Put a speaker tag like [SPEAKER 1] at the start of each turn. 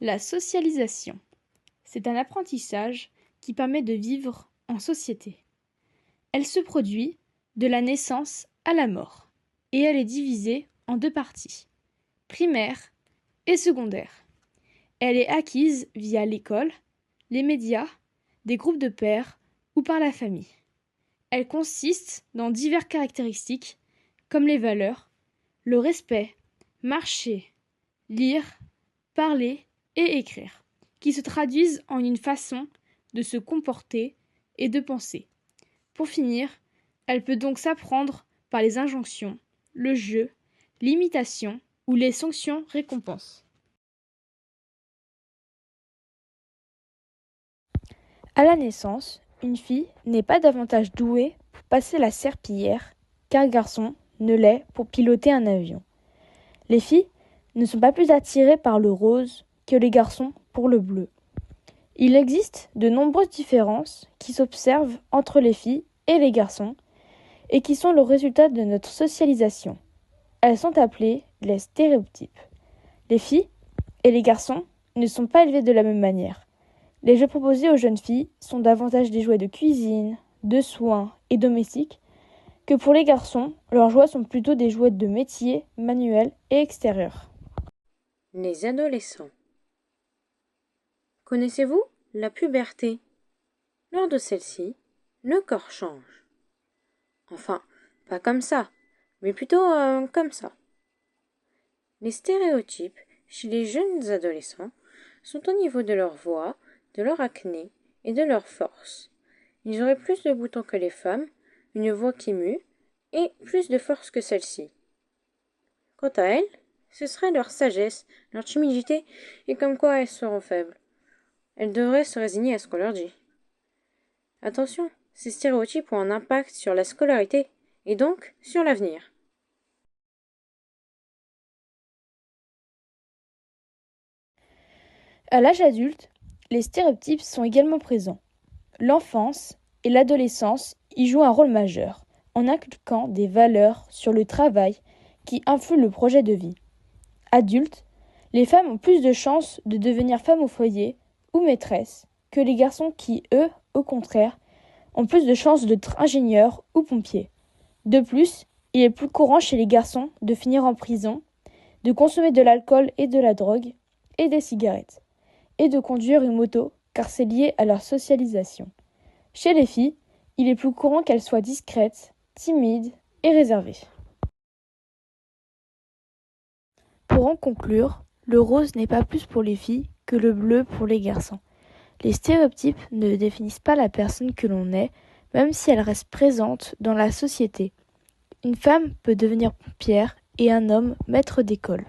[SPEAKER 1] La socialisation. C'est un apprentissage qui permet de vivre en société. Elle se produit de la naissance à la mort et elle est divisée en deux parties, primaire et secondaire. Elle est acquise via l'école, les médias, des groupes de pairs ou par la famille. Elle consiste dans diverses caractéristiques comme les valeurs, le respect, marcher, lire, parler et écrire, qui se traduisent en une façon de se comporter et de penser. Pour finir, elle peut donc s'apprendre par les injonctions, le jeu, l'imitation ou les sanctions-récompenses. À la naissance, une fille n'est pas davantage douée pour passer la serpillière qu'un garçon ne l'est pour piloter un avion. Les filles ne sont pas plus attirées par le rose que les garçons pour le bleu. Il existe de nombreuses différences qui s'observent entre les filles et les garçons et qui sont le résultat de notre socialisation. Elles sont appelées les stéréotypes. Les filles et les garçons ne sont pas élevés de la même manière. Les jeux proposés aux jeunes filles sont davantage des jouets de cuisine, de soins et domestiques que pour les garçons, leurs jouets sont plutôt des jouets de métier, manuels et extérieurs.
[SPEAKER 2] Les adolescents. Connaissez-vous la puberté? Lors de celle-ci, le corps change. Enfin, pas comme ça, mais plutôt comme ça. Les stéréotypes chez les jeunes adolescents sont au niveau de leur voix, de leur acné et de leur force. Ils auraient plus de boutons que les femmes, une voix qui mue et plus de force que celle-ci. Quant à elles, ce serait leur sagesse, leur timidité et comme quoi elles seront faibles. Elles devraient se résigner à ce qu'on leur dit. Attention, ces stéréotypes ont un impact sur la scolarité et donc sur l'avenir.
[SPEAKER 1] À l'âge adulte, les stéréotypes sont également présents. L'enfance et l'adolescence y jouent un rôle majeur, en inculquant des valeurs sur le travail qui influent le projet de vie. Adultes, les femmes ont plus de chances de devenir femmes au foyer ou maîtresses que les garçons qui, eux, au contraire, ont plus de chances d'être ingénieurs ou pompiers. De plus, il est plus courant chez les garçons de finir en prison, de consommer de l'alcool et de la drogue et des cigarettes, et de conduire une moto car c'est lié à leur socialisation. Chez les filles, il est plus courant qu'elles soient discrètes, timides et réservées. Pour en conclure, le rose n'est pas plus pour les filles que le bleu pour les garçons. Les stéréotypes ne définissent pas la personne que l'on est, même si elle reste présente dans la société. Une femme peut devenir pompière et un homme maître d'école.